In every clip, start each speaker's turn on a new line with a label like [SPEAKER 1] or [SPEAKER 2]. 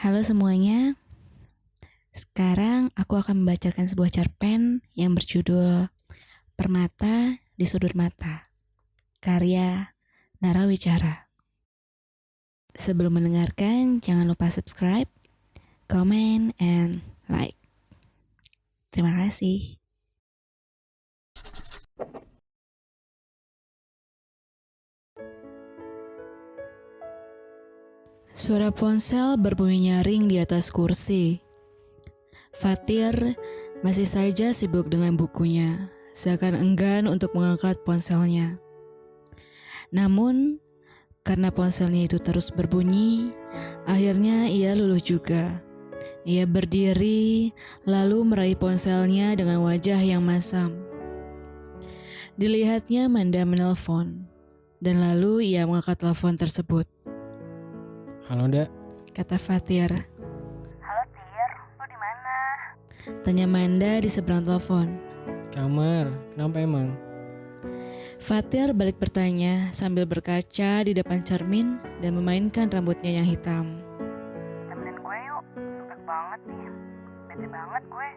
[SPEAKER 1] Halo semuanya, sekarang aku akan membacakan sebuah cerpen yang berjudul Permata di Sudut Mata, karya Nara Wicara. Sebelum mendengarkan, jangan lupa subscribe, comment, and like. Terima kasih. Suara ponsel berbunyi nyaring di atas kursi. Fatir masih saja sibuk dengan bukunya, seakan enggan untuk mengangkat ponselnya. Namun, karena ponselnya itu terus berbunyi, akhirnya ia luluh juga. Ia berdiri, lalu meraih ponselnya dengan wajah yang masam. Dilihatnya Manda menelpon, dan lalu ia mengangkat telepon tersebut.
[SPEAKER 2] Halo, Nda.
[SPEAKER 1] Kata Fatir.
[SPEAKER 3] Halo Tir, lu di mana?
[SPEAKER 1] Tanya Manda di seberang telepon.
[SPEAKER 2] Kamar, kenapa emang?
[SPEAKER 1] Fatir balik bertanya sambil berkaca di depan cermin dan memainkan rambutnya yang hitam.
[SPEAKER 3] Temenin gue yuk, sempet banget nih. Bete banget gue.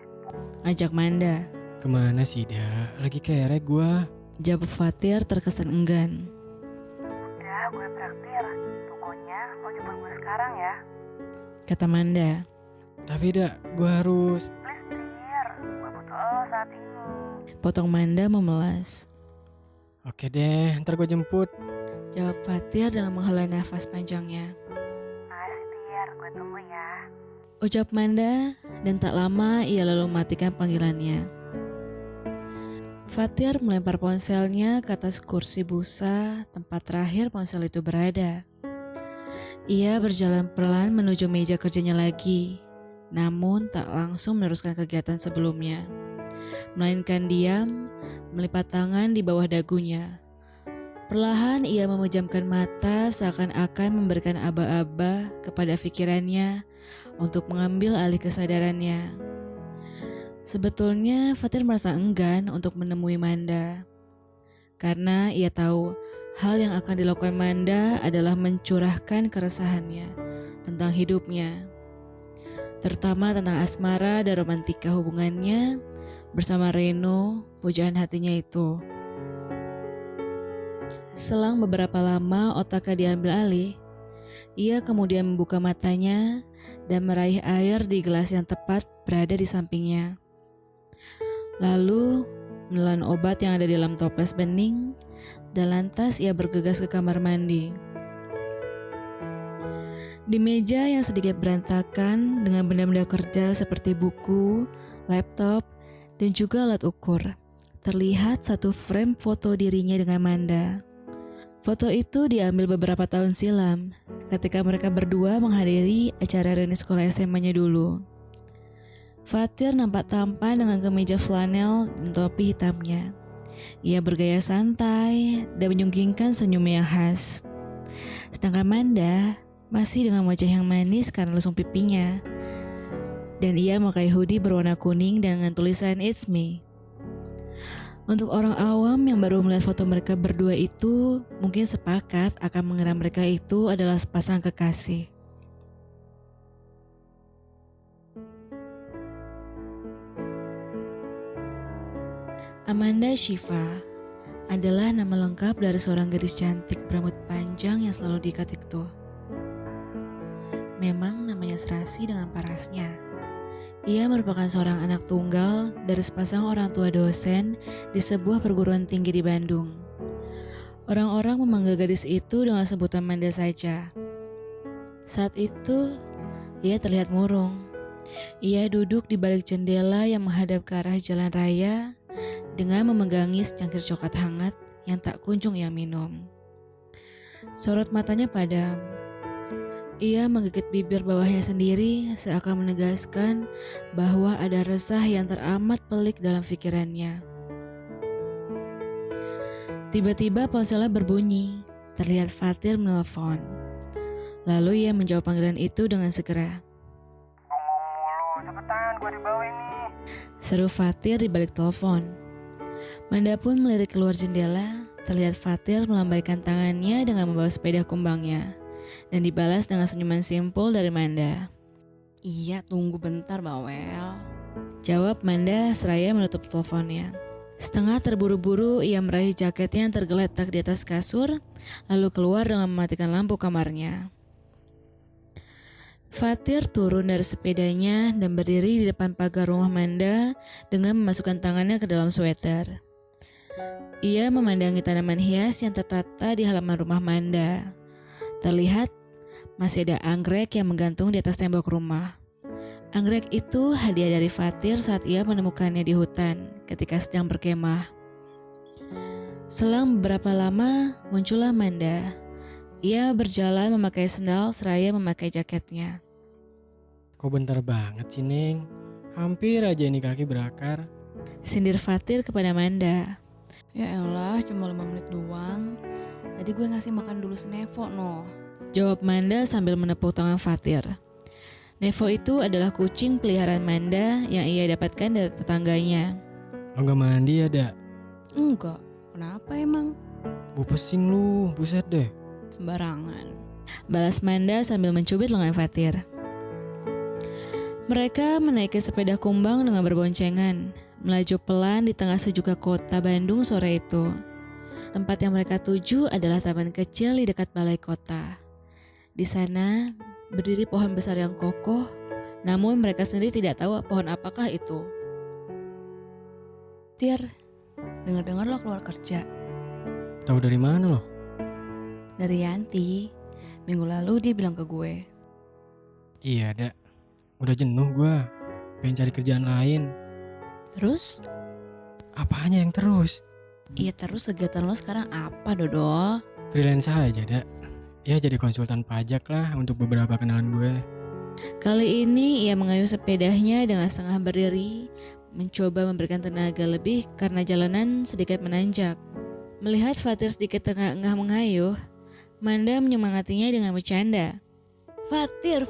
[SPEAKER 1] Ajak Manda.
[SPEAKER 2] Kemana sih, Da? Lagi kerek gua.
[SPEAKER 1] Jawab Fatir terkesan enggan.
[SPEAKER 3] Udah, gue traktir. Pokoknya lo jemput gue sekarang ya.
[SPEAKER 1] Kata Manda.
[SPEAKER 2] Tapi, Da, gua harus...
[SPEAKER 3] Please Tir, gue butuh lo saat ini.
[SPEAKER 1] Potong Manda memelas.
[SPEAKER 2] Oke deh, ntar gua jemput.
[SPEAKER 1] Jawab Fatir dengan menghela nafas panjangnya.
[SPEAKER 3] Makasih Tir, gue tunggu ya.
[SPEAKER 1] Ucap Manda dan tak lama ia lalu matikan panggilannya. Fatir melempar ponselnya ke atas kursi busa tempat terakhir ponsel itu berada. Ia berjalan pelan menuju meja kerjanya lagi, namun tak langsung meneruskan kegiatan sebelumnya. Melainkan diam, melipat tangan di bawah dagunya. Perlahan ia memejamkan mata seakan-akan memberikan aba-aba kepada pikirannya untuk mengambil alih kesadarannya. Sebetulnya Fatir merasa enggan untuk menemui Manda. Karena ia tahu hal yang akan dilakukan Manda adalah mencurahkan keresahannya tentang hidupnya. Terutama tentang asmara dan romantika hubungannya bersama Reno, pujaan hatinya itu. Selang beberapa lama otaknya diambil alih, ia kemudian membuka matanya dan meraih air di gelas yang tepat berada di sampingnya. Lalu menelan obat yang ada di dalam toples bening dan lantas ia bergegas ke kamar mandi. Di meja yang sedikit berantakan dengan benda-benda kerja seperti buku, laptop, dan juga alat ukur, terlihat satu frame foto dirinya dengan Manda. Foto itu diambil beberapa tahun silam ketika mereka berdua menghadiri acara reuni sekolah SMA-nya dulu. Fatir nampak tampan dengan kemeja flanel dan topi hitamnya. Ia bergaya santai dan menyunggingkan senyumnya yang khas. Sedangkan Manda masih dengan wajah yang manis karena lesung pipinya. Dan ia memakai hoodie berwarna kuning dengan tulisan It's Me. Untuk orang awam yang baru melihat foto mereka berdua itu mungkin sepakat akan mengira mereka itu adalah sepasang kekasih. Amanda Shiva adalah nama lengkap dari seorang gadis cantik berambut panjang yang selalu diikat itu. Memang namanya serasi dengan parasnya. Ia merupakan seorang anak tunggal dari sepasang orang tua dosen di sebuah perguruan tinggi di Bandung. Orang-orang memanggil gadis itu dengan sebutan Manda saja. Saat itu, ia terlihat murung. Ia duduk di balik jendela yang menghadap ke arah jalan raya dengan memegangi secangkir coklat hangat yang tak kunjung ia minum. Sorot matanya padam. Ia menggigit bibir bawahnya sendiri seakan menegaskan bahwa ada resah yang teramat pelik dalam pikirannya. Tiba-tiba ponselnya berbunyi, terlihat Fatir menelpon. Lalu ia menjawab panggilan itu dengan segera.
[SPEAKER 3] Bengong mulu, cepetan gue dibawa ini.
[SPEAKER 1] Seru Fatir di balik telepon. Manda pun melirik keluar jendela, terlihat Fatir melambaikan tangannya dengan membawa sepeda kumbangnya, dan dibalas dengan senyuman simpul dari Manda. Iya, tunggu bentar Bawel. Jawab Manda seraya menutup teleponnya. Setengah terburu-buru ia meraih jaketnya yang tergeletak di atas kasur, lalu keluar dengan mematikan lampu kamarnya. Fatir turun dari sepedanya dan berdiri di depan pagar rumah Manda dengan memasukkan tangannya ke dalam sweater. Ia memandangi tanaman hias yang tertata di halaman rumah Manda. Terlihat masih ada anggrek yang menggantung di atas tembok rumah. Anggrek itu hadiah dari Fatir saat ia menemukannya di hutan ketika sedang berkemah. Selang beberapa lama muncullah Manda. Ia berjalan memakai sendal seraya memakai jaketnya.
[SPEAKER 2] Kok bentar banget sih Neng? Hampir aja ini kaki berakar.
[SPEAKER 1] Sindir Fatir kepada Manda. Ya elah, cuma 5 menit doang. Tadi gue ngasih makan dulu Nevo no. Jawab Manda sambil menepuk tangan Fatir. Nevo itu adalah kucing peliharaan Manda yang ia dapatkan dari tetangganya.
[SPEAKER 2] Lo gak mandi ya, Dak?
[SPEAKER 1] Enggak, kenapa emang?
[SPEAKER 2] Gue pusing lu, buset deh.
[SPEAKER 1] Sembarangan. Balas Manda sambil mencubit lengan Fatir. Mereka menaiki sepeda kumbang dengan berboncengan, melaju pelan di tengah sejuknya kota Bandung sore itu. Tempat yang mereka tuju adalah taman kecil di dekat balai kota. Di sana berdiri pohon besar yang kokoh, namun mereka sendiri tidak tahu pohon apakah itu. Tir, dengar-dengar lo keluar kerja.
[SPEAKER 2] Tahu dari mana lo?
[SPEAKER 1] Dari Yanti. Minggu lalu dia bilang ke gue.
[SPEAKER 2] Iya, Dak. Udah jenuh gue. Pengen cari kerjaan lain.
[SPEAKER 1] Terus?
[SPEAKER 2] Apanya yang terus?
[SPEAKER 1] Iya terus kegiatan lo sekarang apa dodol?
[SPEAKER 2] Freelance aja, Dak. Ya jadi konsultan pajak lah untuk beberapa kenalan gue.
[SPEAKER 1] Kali ini ia mengayuh sepedanya dengan setengah berdiri, mencoba memberikan tenaga lebih karena jalanan sedikit menanjak. Melihat Fatir sedikit tengah mengayuh, Manda menyemangatinya dengan bercanda. Fatir,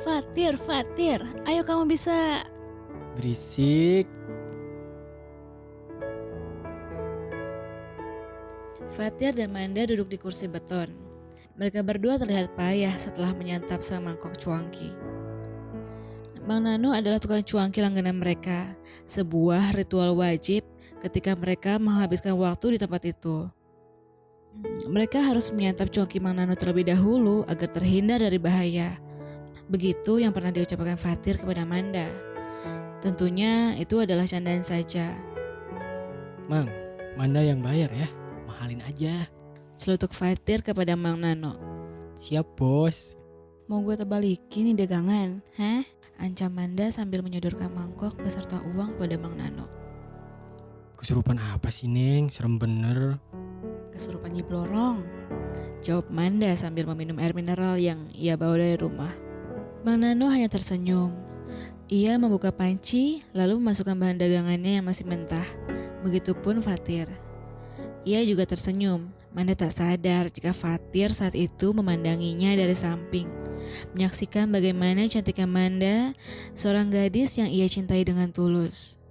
[SPEAKER 1] ayo kamu bisa.
[SPEAKER 2] Berisik.
[SPEAKER 1] Fatir dan Manda duduk di kursi beton. Mereka berdua terlihat payah setelah menyantap semangkok cuangki. Bang Nano adalah tukang cuangki langganan mereka, sebuah ritual wajib ketika mereka menghabiskan waktu di tempat itu. Mereka harus menyantap cuangki Bang Nano terlebih dahulu agar terhindar dari bahaya. Begitu yang pernah diucapkan Fatir kepada Manda. Tentunya itu adalah candaan saja.
[SPEAKER 2] Mang, Manda yang bayar ya, mahalin aja.
[SPEAKER 1] Selutuk Fatir kepada Mang Nano.
[SPEAKER 2] Siap bos.
[SPEAKER 1] Mau gue terbalikin nih dagangan, hah? Ancam Manda sambil menyodorkan mangkok beserta uang pada Mang Nano.
[SPEAKER 2] Kesurupan apa sih Neng? Serem bener.
[SPEAKER 1] Kesurupan Nyi Blorong, jawab Manda sambil meminum air mineral yang ia bawa dari rumah. Mang Nano hanya tersenyum. Ia membuka panci lalu memasukkan bahan dagangannya yang masih mentah. Begitupun Fatir. Ia juga tersenyum. Manda tak sadar jika Fatir saat itu memandanginya dari samping, menyaksikan bagaimana cantiknya Manda, seorang gadis yang ia cintai dengan tulus.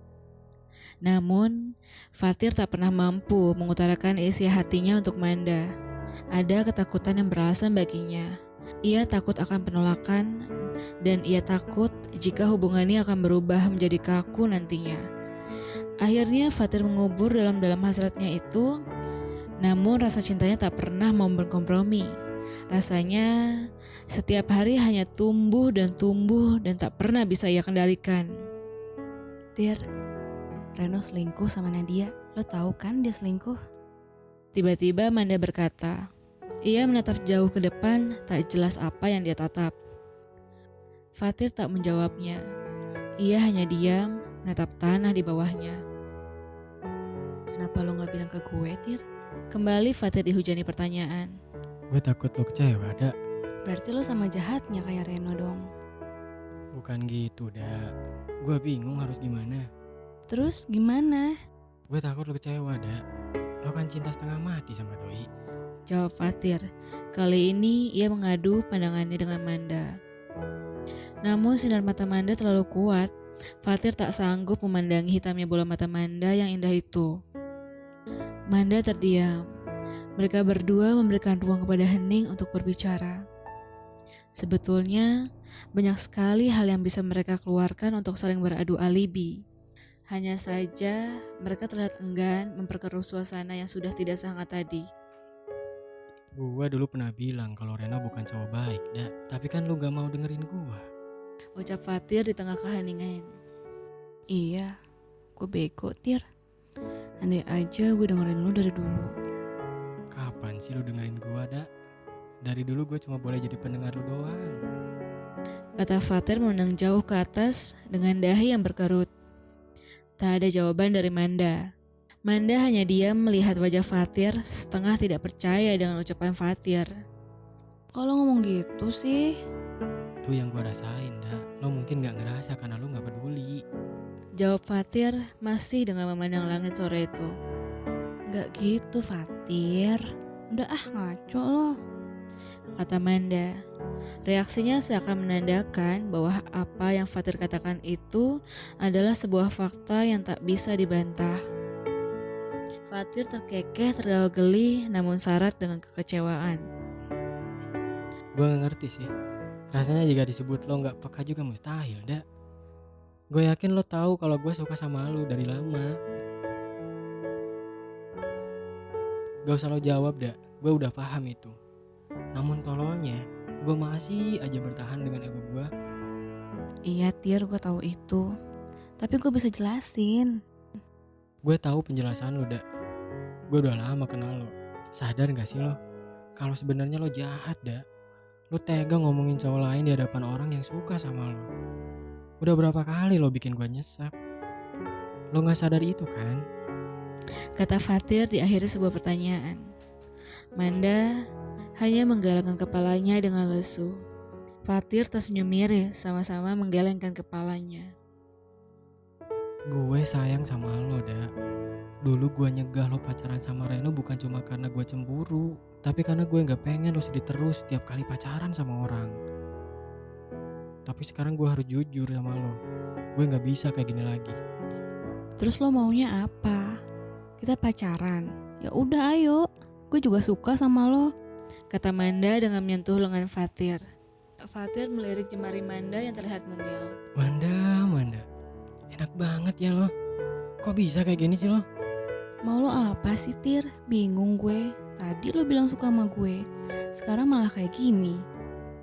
[SPEAKER 1] Namun, Fatir tak pernah mampu mengutarakan isi hatinya untuk Manda. Ada ketakutan yang beralasan baginya. Ia takut akan penolakan dan ia takut jika hubungannya akan berubah menjadi kaku nantinya. Akhirnya Fatir mengubur dalam hasratnya itu. Namun rasa cintanya tak pernah mau berkompromi. Rasanya setiap hari hanya tumbuh dan tak pernah bisa ia kendalikan. Tir, Reno selingkuh sama Nadia. Lo tahu kan dia selingkuh? Tiba-tiba Manda berkata. Ia menatap jauh ke depan, tak jelas apa yang dia tatap. Fatir tak menjawabnya. Ia hanya diam, menatap tanah di bawahnya. Kenapa lo gak bilang ke gue, Tir? Kembali Fatir dihujani pertanyaan.
[SPEAKER 2] Gue takut lo kecewa, Dak.
[SPEAKER 1] Berarti lo sama jahatnya kayak Reno dong.
[SPEAKER 2] Bukan gitu, Dak. Gue bingung harus gimana.
[SPEAKER 1] Terus gimana?
[SPEAKER 2] Gue takut lo kecewa, Dak. Lo kan cinta setengah mati sama Doi.
[SPEAKER 1] Jawab Fatir. Kali ini ia mengadu pandangannya dengan Manda. Namun sinar mata Manda terlalu kuat. Fatir tak sanggup memandangi hitamnya bola mata Manda yang indah itu. Manda terdiam. Mereka berdua memberikan ruang kepada hening untuk berbicara. Sebetulnya, banyak sekali hal yang bisa mereka keluarkan untuk saling beradu alibi. Hanya saja, mereka terlihat enggan memperkeruh suasana yang sudah tidak sehangat tadi.
[SPEAKER 2] Gua dulu pernah bilang kalau Reno bukan cowok baik, tapi kan lu gak mau dengerin gua.
[SPEAKER 1] Ucap Fatir di tengah keheningan. Iya, gue bego, Tir. Andai aja gue dengerin lu dari dulu.
[SPEAKER 2] Kapan sih lu dengerin gua, Dari dulu gue cuma boleh jadi pendengar lu doang.
[SPEAKER 1] Kata Fatir memandang jauh ke atas dengan dahi yang berkerut. Tak ada jawaban dari Manda. Manda hanya diam melihat wajah Fatir setengah tidak percaya dengan ucapan Fatir. Kalau ngomong gitu sih?
[SPEAKER 2] Itu yang gue rasain, Lo mungkin gak ngerasa karena lo gak peduli.
[SPEAKER 1] Jawab Fatir masih dengan memandang langit sore itu. Gak gitu Fatir. Udah ngaco lo. Kata Manda. Reaksinya seakan menandakan bahwa apa yang Fatir katakan itu adalah sebuah fakta yang tak bisa dibantah. Fatir terkekeh tertawa geli namun syarat dengan kekecewaan.
[SPEAKER 2] Gue gak ngerti sih. Rasanya jika disebut lo gak peka juga mustahil, Gue yakin lo tahu kalau gue suka sama lo dari lama. Gak usah lo jawab, Gue udah paham itu. Namun tololnya, gue masih aja bertahan dengan ego gue.
[SPEAKER 1] Iya Tir, gue tahu itu. Tapi gue bisa jelasin.
[SPEAKER 2] Gue tahu penjelasan lo, Gue udah lama kenal lo. Sadar gak sih lo? Kalau sebenarnya lo jahat, Lo tega ngomongin cowok lain di hadapan orang yang suka sama lo. Udah berapa kali lo bikin gue nyesek? Lo gak sadar itu kan?
[SPEAKER 1] Kata Fatir di akhir sebuah pertanyaan. Manda hanya menggelengkan kepalanya dengan lesu. Fatir tersenyum miris sama-sama menggelengkan kepalanya.
[SPEAKER 2] Gue sayang sama lo, Dulu gue nyegah lo pacaran sama Reno bukan cuma karena gue cemburu, tapi karena gue gak pengen lo sedih terus setiap kali pacaran sama orang. Tapi sekarang gue harus jujur sama lo. Gue gak bisa kayak gini lagi.
[SPEAKER 1] Terus lo maunya apa? Kita pacaran? Ya udah ayo. Gue juga suka sama lo. Kata Manda dengan menyentuh lengan Fatir. Fatir melirik jemari Manda yang terlihat mungil.
[SPEAKER 2] Manda. Enak banget ya lo. Kok bisa kayak gini sih lo?
[SPEAKER 1] Mau lo apa sih Tir? Bingung gue. Tadi lo bilang suka sama gue. Sekarang malah kayak gini.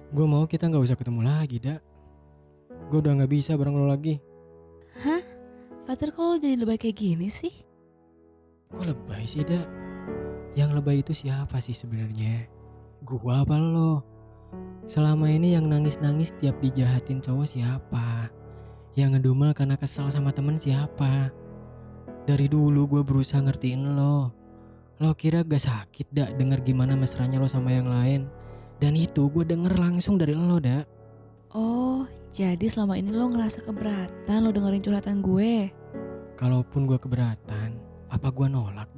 [SPEAKER 2] Gue mau kita gak usah ketemu lagi, Gue udah gak bisa bareng lo lagi.
[SPEAKER 1] Hah? Fatir kok lo jadi lebay kayak gini sih?
[SPEAKER 2] Kok lebay sih, Yang lebay itu siapa sih sebenarnya? Gua apa lo? Selama ini yang nangis-nangis tiap dijahatin cowok siapa? Yang ngedumel karena kesal sama temen siapa? Dari dulu gue berusaha ngertiin lo. Lo kira gak sakit denger gimana mesranya lo sama yang lain? Dan itu gue denger langsung dari lo,
[SPEAKER 1] Oh, jadi selama ini lo ngerasa keberatan lo dengerin curhatan gue?
[SPEAKER 2] Kalaupun gue keberatan, apa gue nolak,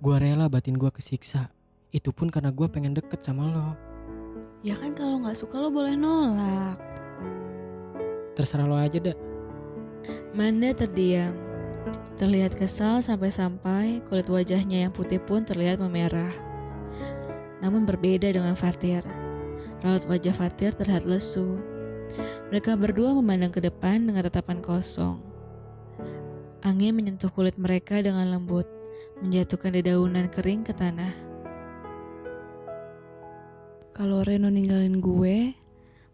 [SPEAKER 2] Gue rela batin gue kesiksa. Itu pun karena gue pengen deket sama lo.
[SPEAKER 1] Ya kan kalau gak suka lo boleh nolak.
[SPEAKER 2] Terserah lo aja,
[SPEAKER 1] Manda terdiam. Terlihat kesal sampai-sampai kulit wajahnya yang putih pun terlihat memerah. Namun berbeda dengan Fatir. Raut wajah Fatir terlihat lesu. Mereka berdua memandang ke depan dengan tatapan kosong. Angin menyentuh kulit mereka dengan lembut, menjatuhkan dedaunan kering ke tanah. Kalau Reno ninggalin gue,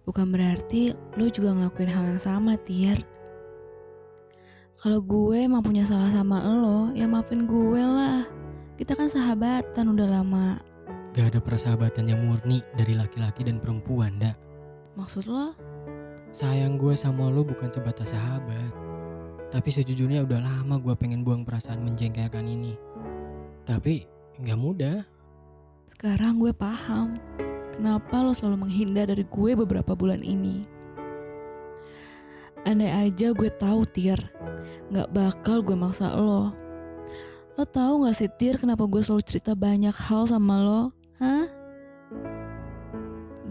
[SPEAKER 1] bukan berarti lo juga ngelakuin hal yang sama, Tir. Kalau gue emang punya salah sama lo, ya maafin gue lah. Kita kan sahabatan udah lama.
[SPEAKER 2] Gak ada persahabatan yang murni dari laki-laki dan perempuan,
[SPEAKER 1] Maksud lo?
[SPEAKER 2] Sayang gue sama lo bukan sebatas sahabat. Tapi sejujurnya udah lama gue pengen buang perasaan menjengkelkan ini. Tapi gak mudah.
[SPEAKER 1] Sekarang gue paham kenapa lo selalu menghindar dari gue beberapa bulan ini. Andai aja gue tahu, Tir, gak bakal gue maksa lo. Lo tahu gak sih, Tir, kenapa gue selalu cerita banyak hal sama lo? Hah?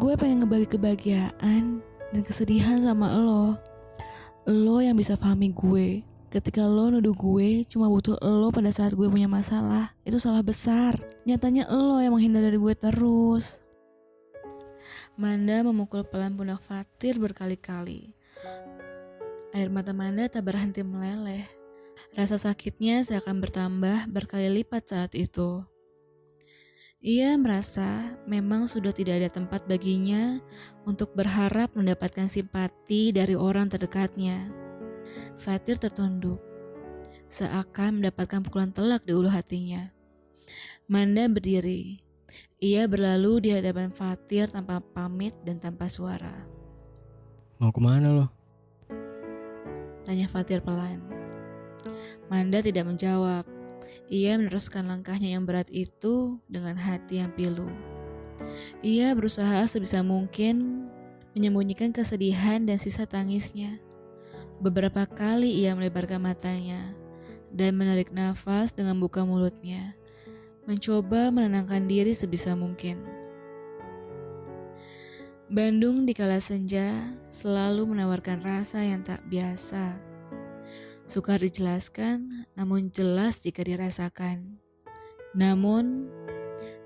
[SPEAKER 1] Gue pengen ngebagi kebahagiaan dan kesedihan sama lo. Lo yang bisa pahami gue. Ketika lo nuduh gue cuma butuh lo pada saat gue punya masalah, itu salah besar. Nyatanya lo yang menghindar dari gue terus. Manda memukul pelan pundak Fatir berkali-kali. Air mata Manda tak berhenti meleleh. Rasa sakitnya seakan bertambah berkali lipat saat itu. Ia merasa memang sudah tidak ada tempat baginya untuk berharap mendapatkan simpati dari orang terdekatnya. Fatir tertunduk, seakan mendapatkan pukulan telak di ulu hatinya. Manda berdiri. Ia berlalu di hadapan Fatir tanpa pamit dan tanpa suara.
[SPEAKER 2] Mau kemana lo?
[SPEAKER 1] Tanya Fatir pelan. Manda tidak menjawab. Ia meneruskan langkahnya yang berat itu dengan hati yang pilu. Ia berusaha sebisa mungkin menyembunyikan kesedihan dan sisa tangisnya. Beberapa kali ia melebarkan matanya dan menarik nafas dengan buka mulutnya, mencoba menenangkan diri sebisa mungkin. Bandung di kala senja selalu menawarkan rasa yang tak biasa. Sukar dijelaskan, namun jelas jika dirasakan. Namun,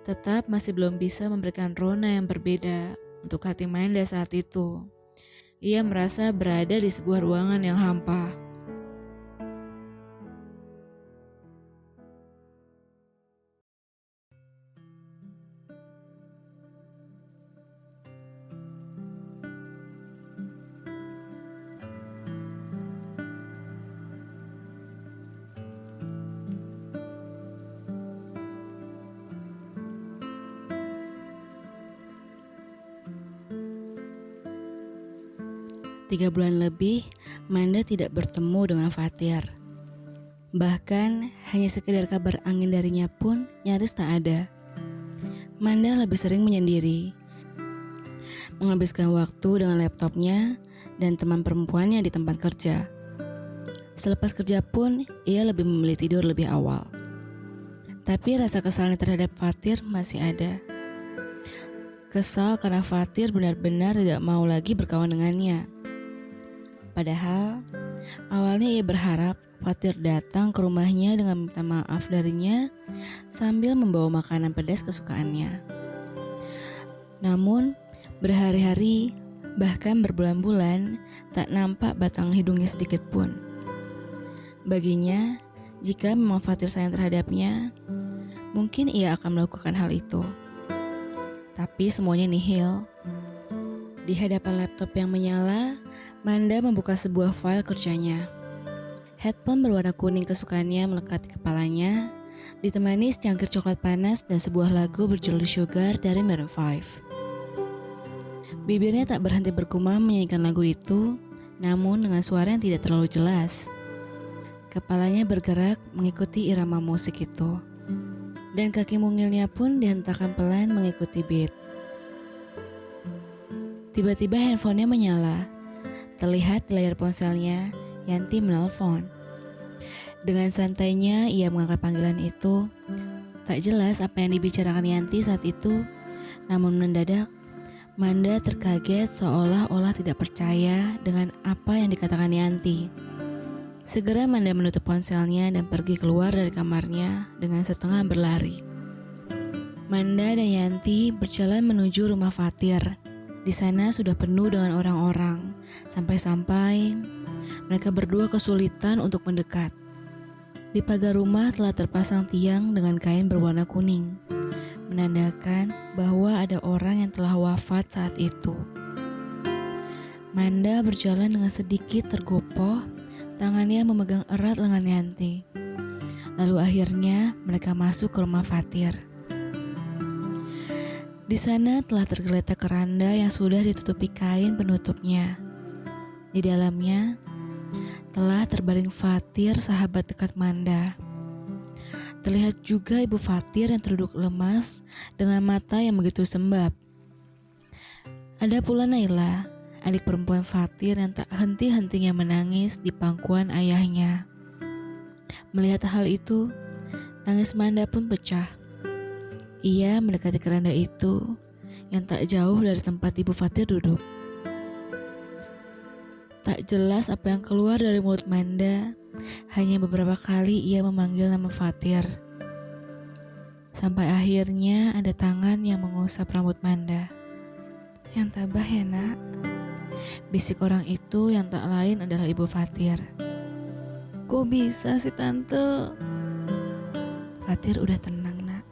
[SPEAKER 1] tetap masih belum bisa memberikan rona yang berbeda untuk hati Manda saat itu. Ia merasa berada di sebuah ruangan yang hampa. Tiga bulan lebih, Manda tidak bertemu dengan Fatir. Bahkan, hanya sekedar kabar angin darinya pun nyaris tak ada. Manda lebih sering menyendiri, menghabiskan waktu dengan laptopnya dan teman perempuannya di tempat kerja. Selepas kerja pun, ia lebih memilih tidur lebih awal. Tapi rasa kesalnya terhadap Fatir masih ada. Kesal karena Fatir benar-benar tidak mau lagi berkawan dengannya. Padahal, awalnya ia berharap Fatir datang ke rumahnya dengan minta maaf darinya sambil membawa makanan pedas kesukaannya. Namun, berhari-hari, bahkan berbulan-bulan, tak nampak batang hidungnya sedikit pun. Baginya, jika memang Fatir sayang terhadapnya, mungkin ia akan melakukan hal itu. Tapi semuanya nihil. Di hadapan laptop yang menyala, Manda membuka sebuah file kerjanya. Headphone berwarna kuning kesukaannya melekat di kepalanya, ditemani secangkir coklat panas dan sebuah lagu berjudul Sugar dari Maroon 5. Bibirnya tak berhenti bergumam menyanyikan lagu itu, namun dengan suara yang tidak terlalu jelas. Kepalanya bergerak mengikuti irama musik itu, dan kaki mungilnya pun dihentakkan pelan mengikuti beat. Tiba-tiba handphonenya menyala. Terlihat di layar ponselnya, Yanti menelpon. Dengan santainya ia mengangkat panggilan itu. Tak jelas apa yang dibicarakan Yanti saat itu, namun mendadak Manda terkaget seolah-olah tidak percaya dengan apa yang dikatakan Yanti. Segera Manda menutup ponselnya dan pergi keluar dari kamarnya dengan setengah berlari. Manda dan Yanti berjalan menuju rumah Fatir. Di sana sudah penuh dengan orang-orang, sampai-sampai mereka berdua kesulitan untuk mendekat. Di pagar rumah telah terpasang tiang dengan kain berwarna kuning, menandakan bahwa ada orang yang telah wafat saat itu. Manda berjalan dengan sedikit tergopoh, tangannya memegang erat lengan Yanti. Lalu akhirnya mereka masuk ke rumah Fatir. Di sana telah tergeletak keranda yang sudah ditutupi kain penutupnya. Di dalamnya telah terbaring Fatir, sahabat dekat Manda. Terlihat juga ibu Fatir yang terduduk lemas dengan mata yang begitu sembab. Ada pula Naila, adik perempuan Fatir yang tak henti-hentinya menangis di pangkuan ayahnya. Melihat hal itu, tangis Manda pun pecah. Ia mendekati keranda itu yang tak jauh dari tempat ibu Fatir duduk. Tak jelas apa yang keluar dari mulut Manda, hanya beberapa kali ia memanggil nama Fatir. Sampai akhirnya ada tangan yang mengusap rambut Manda. Yang tabah ya nak. Bisik orang itu yang tak lain adalah Ibu Fatir. Kok bisa sih tante? Fatir udah tenang nak.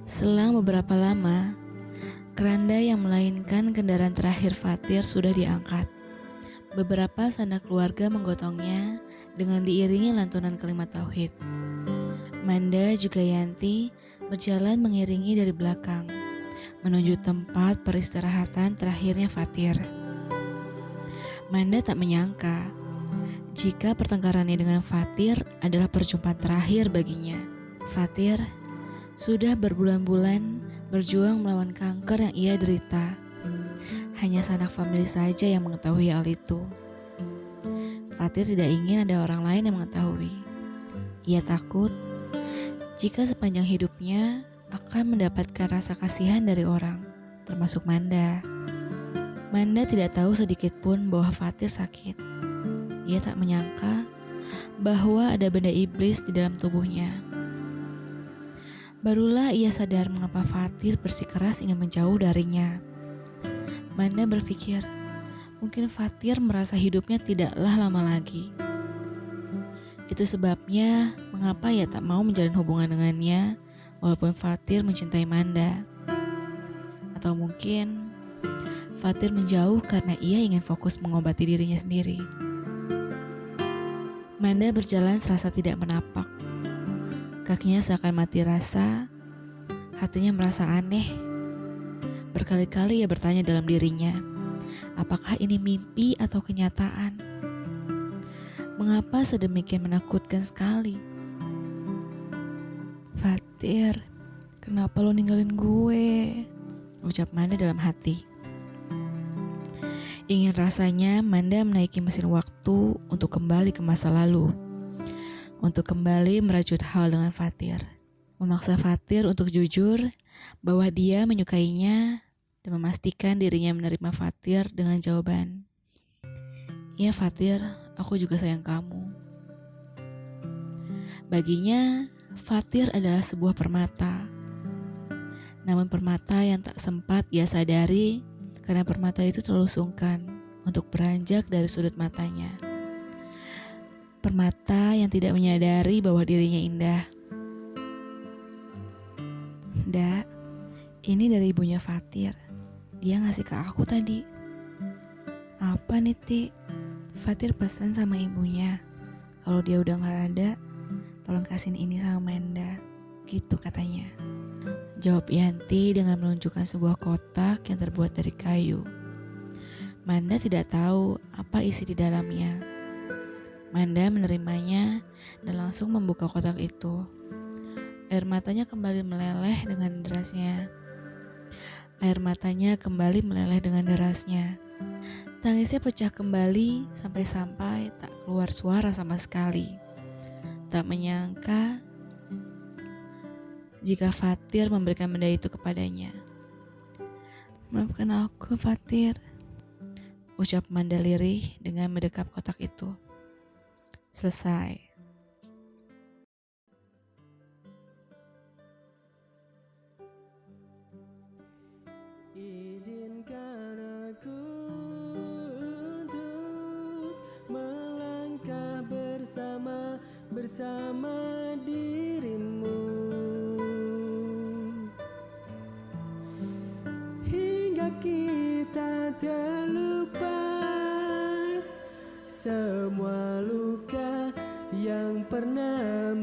[SPEAKER 1] Selang beberapa lama, keranda yang melainkan kendaraan terakhir Fatir sudah diangkat. Beberapa sanak keluarga menggotongnya dengan diiringi lantunan kalimat tauhid. Manda juga Yanti berjalan mengiringi dari belakang menuju tempat peristirahatan terakhirnya Fatir. Manda tak menyangka jika pertengkarannya dengan Fatir adalah perjumpaan terakhir baginya. Fatir sudah berbulan-bulan berjuang melawan kanker yang ia derita. Hanya sanak famili saja yang mengetahui hal itu. Fatir tidak ingin ada orang lain yang mengetahui. Ia takut jika sepanjang hidupnya akan mendapatkan rasa kasihan dari orang, termasuk Manda. Manda tidak tahu sedikit pun bahwa Fatir sakit. Ia tak menyangka bahwa ada benda iblis di dalam tubuhnya. Barulah ia sadar mengapa Fatir bersikeras ingin menjauh darinya. Manda berpikir, mungkin Fatir merasa hidupnya tidaklah lama lagi. Itu sebabnya mengapa ia tak mau menjalin hubungan dengannya walaupun Fatir mencintai Manda. Atau mungkin Fatir menjauh karena ia ingin fokus mengobati dirinya sendiri. Manda berjalan serasa tidak menapak. Kakinya seakan mati rasa, hatinya merasa aneh. Berkali-kali ia bertanya dalam dirinya, apakah ini mimpi atau kenyataan? Mengapa sedemikian menakutkan sekali? Fatir, kenapa lo ninggalin gue? Ucap Manda dalam hati. Ingin rasanya Manda menaiki mesin waktu untuk kembali ke masa lalu. Untuk kembali merajut hal dengan Fatir. Memaksa Fatir untuk jujur bahwa dia menyukainya dan memastikan dirinya menerima Fatir dengan jawaban, "Iya Fatir, aku juga sayang kamu." Baginya, Fatir adalah sebuah permata. Namun permata yang tak sempat ia sadari karena permata itu terlalu sungkan untuk beranjak dari sudut matanya. Permata yang tidak menyadari bahwa dirinya indah. "Ndak, ini dari ibunya Fatir. Dia ngasih ke aku tadi." "Apa nih, Ti?" "Fatir pesan sama ibunya. Kalau dia udah gak ada, tolong kasihin ini sama Manda." Gitu katanya. Jawab Yanti dengan menunjukkan sebuah kotak yang terbuat dari kayu. Manda tidak tahu apa isi di dalamnya. Manda menerimanya dan langsung membuka kotak itu. Air matanya kembali meleleh dengan derasnya. Tangisnya pecah kembali sampai-sampai tak keluar suara sama sekali. Tak menyangka jika Fatir memberikan benda itu kepadanya. "Maafkan aku, Fatir," ucap Manda lirih dengan mendekap kotak itu. Selesai.
[SPEAKER 2] Izinkan aku untuk melangkah bersama dirimu hingga kita terlupa semua luka yang pernah